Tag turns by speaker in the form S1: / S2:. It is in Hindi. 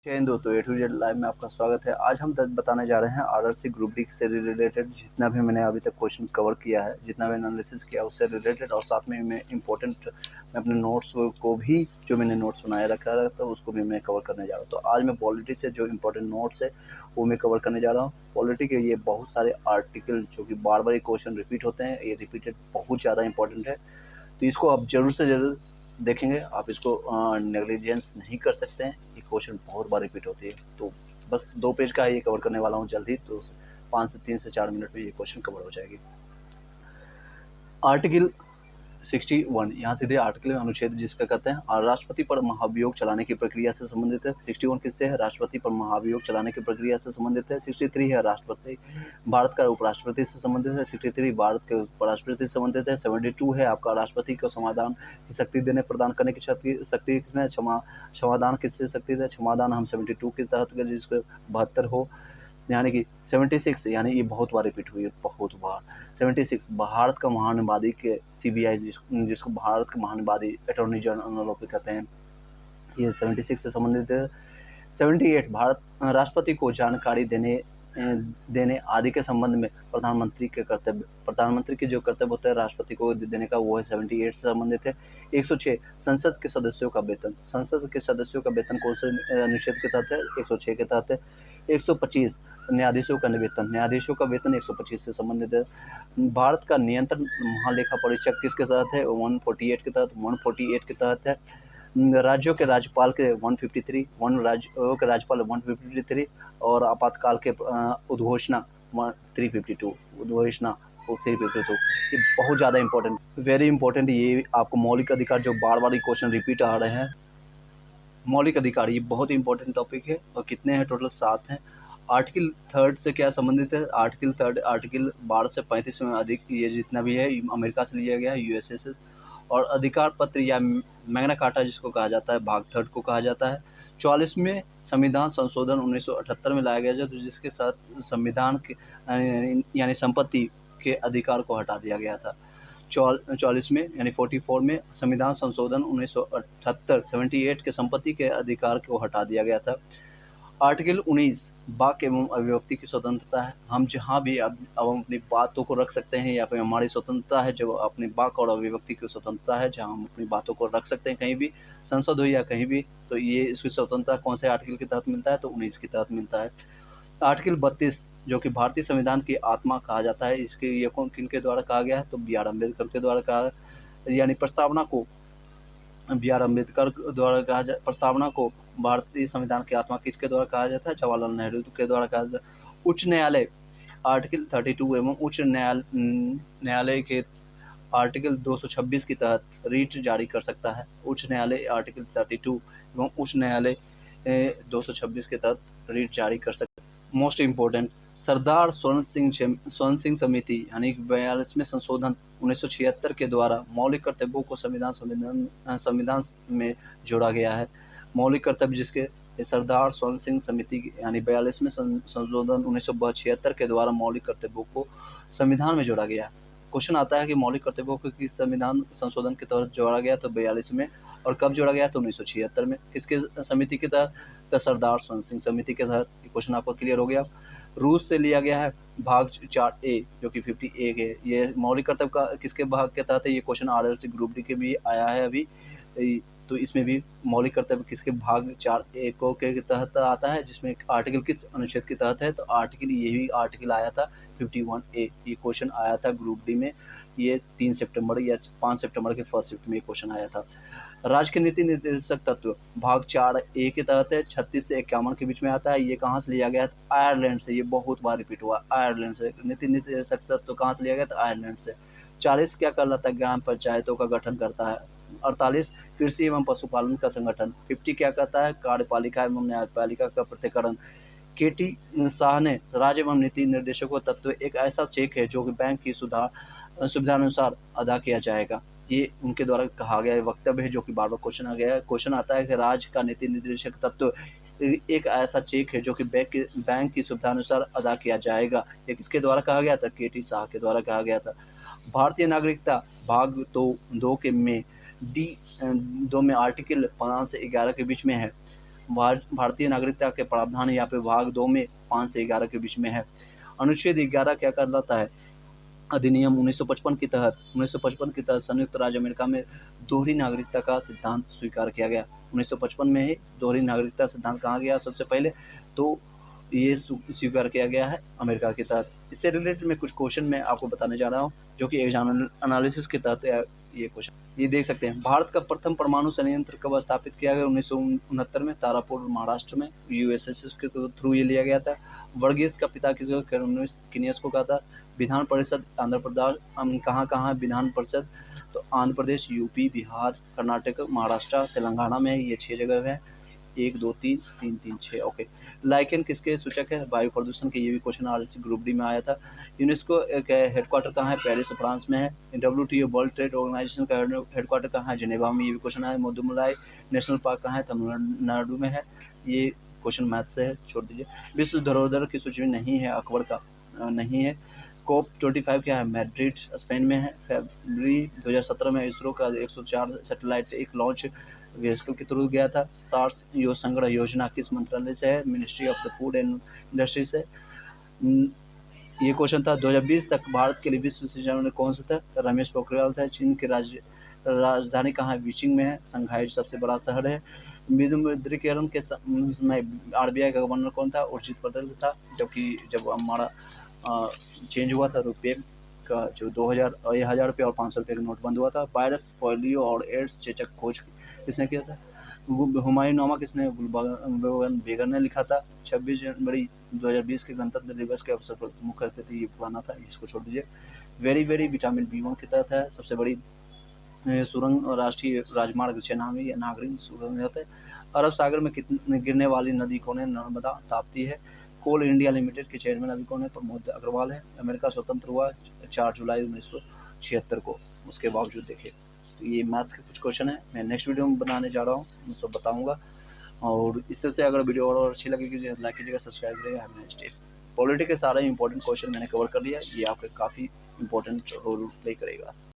S1: जय हिंद दोस्तों, ए टू जेड लाइव में आपका स्वागत है। आज हम बताने जा रहे हैं आरआरसी ग्रुप डी से रिलेटेड जितना भी मैंने अभी तक क्वेश्चन कवर किया है, जितना भी एनालिसिस किया उससे रिलेटेड, और साथ में मैं मैं अपने नोट्स को भी जो मैंने नोट्स बनाए रखा था उसको भी मैं कवर करने जा रहा हूँ। तो आज मैं पॉलिटी से जो इम्पोर्टेंट नोट्स है वो मैं कवर करने जा रहा हूँ। पॉलिटी के ये बहुत सारे आर्टिकल जो कि बार बार क्वेश्चन रिपीट होते हैं, ये रिपीटेड बहुत ज़्यादा इंपॉर्टेंट है, तो इसको आप ज़रूर से ज़रूर देखेंगे। आप इसको नेग्लिजेंस नहीं कर सकते हैं, ये क्वेश्चन बहुत बार रिपीट होती है। तो बस 2 पेज का ये कवर करने वाला हूँ जल्दी, तो 3 से 4 मिनट में ये क्वेश्चन कवर हो जाएगी। आर्टिकल 61 यहाँ सीधे आर्टिकल अनुच्छेद जिसका कहते हैं और राष्ट्रपति पर महाभियोग चलाने की प्रक्रिया से संबंधित है। 61 किससे है? राष्ट्रपति पर महाभियोग चलाने की प्रक्रिया से संबंधित है। 63 है राष्ट्रपति भारत का उपराष्ट्रपति से संबंधित है। 63 भारत के उपराष्ट्रपति से संबंधित है। 72 है आपका राष्ट्रपति को समाधान की शक्ति देने प्रदान करने की शक्ति किसमें? क्षमादान किससे शक्ति है? क्षमादान हम 72 के तहत जिसको 72 हो, यानी कि 76 यानी ये बहुत बार रिपीट हुई है, बहुत बार। 76 भारत का महानिवादी के सीबीआई जिसको भारत का महानिवादी अटॉर्नी जनरल कहते हैं, ये 76 से संबंधित है। 78 भारत राष्ट्रपति को जानकारी देने आदि के संबंध में प्रधानमंत्री के जो कर्तव्य होता है राष्ट्रपति को देने का, वो है 78 से संबंधित है। 106 संसद के सदस्यों का वेतन कौन से अनुच्छेद के तहत है? 106 के तहत है। 125 न्यायाधीशों का वेतन 125 से संबंधित है। भारत का नियंत्रण महालेखा परीक्षक किसके तहत है? 148 के तहत है। राज्यों के राज्यपाल के 153, राज्यों के राज्यपाल 153, और आपातकाल के उद्घोषणा 352, ये बहुत ज़्यादा इंपॉर्टेंट, वेरी इंपॉर्टेंट। ये आपको मौलिक अधिकार जो बार बार क्वेश्चन रिपीट आ रहे हैं, मौलिक अधिकार ये बहुत इंपॉर्टेंट टॉपिक है। और कितने हैं? टोटल 7 हैं। आर्टिकल 3 से क्या संबंधित है? आर्टिकल 12 से 35 में अधिक, ये जितना भी है अमेरिका से लिया गया है, यूएसए से। और अधिकार पत्र या मैग्ना कार्टा जिसको कहा जाता है, भाग 3 को कहा जाता है। 44 में संविधान संशोधन 1978 में लाया गया, जो जिसके साथ संविधान के यानी संपत्ति के अधिकार को हटा दिया गया था। 44 में यानी 44 में संविधान संशोधन 1978 78 के संपत्ति के अधिकार को हटा दिया गया था। आर्टिकल 19 वाक एवं अभिव्यक्ति की स्वतंत्रता है। हम जहाँ भी अब अपनी बातों को रख सकते हैं, या फिर हमारी स्वतंत्रता है जो अपनी वाक और अभिव्यक्ति की स्वतंत्रता है, जहाँ हम अपनी बातों को रख सकते हैं कहीं भी, संसद हो या कहीं भी। तो ये इसकी स्वतंत्रता कौन से आर्टिकल के तहत मिलता है? तो 19 के तहत मिलता है। आर्टिकल 32 जो कि भारतीय संविधान की आत्मा कहा जाता है, इसके ये कौन किनके द्वारा कहा गया है? तो बी आर अम्बेडकर के द्वारा कहा, यानी प्रस्तावना को बी आर अम्बेडकर द्वारा प्रस्तावना को भारतीय संविधान की आत्मा किसके द्वारा कहा जाता है? जवाहरलाल नेहरू के द्वारा कहा जाता है। उच्च न्यायालय आर्टिकल 32 एवं उच्च न्यायालय के आर्टिकल 226 के तहत रीट जारी कर सकता है। उच्च न्यायालय आर्टिकल 32 एवं उच्च न्यायालय 226 के तहत रीट जारी कर सकता है। मोस्ट इम्पोर्टेंट, सरदार स्वर्ण सिंह समिति यानी 42वें संशोधन 1976 के द्वारा मौलिक कर्तव्यों को संविधान में जोड़ा गया है। मौलिक कर्तव्य जिसके सरदार स्वर्ण सिंह समिति यानी 42वें संशोधन 1976 के द्वारा मौलिक कर्तव्यों को संविधान में जोड़ा गया है। क्वेश्चन आता है कि मौलिक कर्तव्यों को किस संविधान संशोधन के तहत जोड़ा गया? तो 42 में। और कब जोड़ा गया? तो 1976 में। किसके समिति के तहत? तो सरदार स्वर्ण सिंह समिति के तहत। ये क्वेश्चन आपको क्लियर हो गया। रूस से लिया गया है भाग 4A जो कि 50A है। ये मौलिक कर्तव्य का किसके भाग के तहत है? ये क्वेश्चन आरआरसी ग्रुप डी के भी आया है अभी, तो इसमें भी मौलिक कर्तव्य किसके भाग 4A को के तहत आता है, जिसमें आर्टिकल किस अनुच्छेद के तहत है? तो आर्टिकल यही आर्टिकल आया था 51A। ये क्वेश्चन आया था ग्रुप डी में, ये 3 सितंबर या 5 सितंबर के फर्स्ट शिफ्ट में ये क्वेश्चन आया था। राज्य के नीति निर्देशक तत्व भाग 4A के तहत है, 36 से 51 के बीच में आता है। ये कहाँ से लिया गया है? आयरलैंड से। ये बहुत बार रिपीट हुआ, आयरलैंड से। नीति निर्देशक तत्व कहाँ से लिया गया? तो आयरलैंड से। 40 क्या कहलाता है? ग्राम पंचायतों का गठन करता है। 48 कृषि एवं पशुपालन का संगठन। 50 क्या कहता है? कार्यपालिका एवं न्यायपालिका का पृथक्करण। केटी शाह ने राज्य एवं नीति निर्देशकों तत्व एक ऐसा चेक है जो कि बैंक की सुविधानुसार अदा किया जाएगा। ये उनके द्वारा कहा गया वक्तव्य है, जो कि बार बार क्वेश्चन आ गया है। क्वेश्चन आता है कि राज्य का नीति निर्देशक तत्व एक ऐसा चेक है जो कि बैंक की सुविधानुसार अदा किया जाएगा। ये किसके द्वारा कहा गया था? केटी शाह के द्वारा कहा गया था। भारतीय नागरिकता भाग 2 के में D 2 में आर्टिकल 5 से 11 के बीच में है। भारतीय नागरिकता के प्रावधान यहाँ पे भाग 2 में 5 से 11 के बीच में है। अनुच्छेद 11 क्या कहलाता है? अधिनियम 1955 के तहत संयुक्त राज्य अमेरिका में दोहरी नागरिकता का सिद्धांत स्वीकार किया गया। 1955 में ही दोहरी नागरिकता सिद्धांत कहाँ गया सबसे पहले? तो ये स्वीकार किया गया है अमेरिका के तहत। इससे रिलेटेड मैं कुछ क्वेश्चन मैं आपको बताने जा रहा हूँ, जो कि एग्जाम एनालिसिस के तहत ये क्वेश्चन। ये देख सकते हैं, भारत का प्रथम परमाणु संयंत्र कब स्थापित किया गया? 1969 में तारापुर महाराष्ट्र में यूएसएस के थ्रू ये लिया गया था। वर्गीस का पिता किसको? किनियस को कहा था। विधान परिषद आंध्र प्रदेश कहाँ विधान परिषद? तो आंध्र प्रदेश, यूपी, बिहार, कर्नाटक, महाराष्ट्र, तेलंगाना में ये 6 जगह है। 1 2 3 3 3 6 ओके। लाइकेन किसके सूचक है? वायु प्रदूषण के। ये भी क्वेश्चन आरएससी ग्रुप डी में आया था। यूनेस्को का हेडक्वार्टर कहाँ है? पेरिस, फ्रांस में है। डब्ल्यूटीओ वर्ल्ड ट्रेड ऑर्गेनाइजेशन का हेडक्वार्टर कहाँ है? जेनेवा में। ये भी क्वेश्चन आया। मधुमलाई नेशनल पार्क कहाँ है? तमिलनाडु में है। ये क्वेश्चन मैथ से है, छोड़ दीजिए। विश्व धरोहर की सूची में नहीं है, अकबर का नहीं है। COP 25 क्या है? मैड्रिड, स्पेन में है। फरवरी 2017 में इसरो का 104 सैटेलाइट एक लॉन्च व्हीकल के थ्रू गया था। सार्स संग्रह योजना किस मंत्रालय से है? Ministry of the food and industry से। ये क्वेश्चन था। 2020 तक भारत के लिए विश्व विश्वविद्यालय कौन सा था? रमेश पोखरियाल था। चीन की राजधानी कहाँ है? बीजिंग में है। संघाई सबसे बड़ा शहर है। विमुद्रीकरण के समय RBI का गवर्नर कौन था? उर्जित पटेल था। जब हमारा चेंज हुआ था रुपये का, जो 1000 रुपये और 500 रुपये का नोट बंद हुआ था। वायरस, पोलियो और एड्स चेचक खोज किसने किया था? हुमायूंनामा किसने? गुलबर्ग बेगर ने लिखा था। 26 जनवरी 2020 के गणतंत्र दिवस के अवसर पर मुख्य अतिथि ये पुराना था, इसको छोड़ दीजिए। वेरी विटामिन B1 के तहत है। सबसे बड़ी सुरंग राष्ट्रीय राजमार्ग चेन्नई में, या नागरिक सुरंग होते हैं। अरब सागर में गिरने वाली नदी कौन है? नर्मदा, ताप्ती है। कोल इंडिया लिमिटेड के चेयरमैन अभी कौन है? प्रमोद अग्रवाल है। अमेरिका स्वतंत्र हुआ 4 जुलाई 1976 को। उसके बावजूद देखिए, तो ये मैथ्स के कुछ क्वेश्चन है, मैं नेक्स्ट वीडियो में बनाने जा रहा हूँ, सब बताऊँगा। और इस तरह से अगर वीडियो और अच्छी लगेगी लाइक कीजिएगा, सब्सक्राइब करिएगा। Have a nice day. Polity के सारे इंपॉर्टेंट क्वेश्चन मैंने कवर कर लिया, ये आपके काफ़ी इंपॉर्टेंट रोल प्ले करेगा।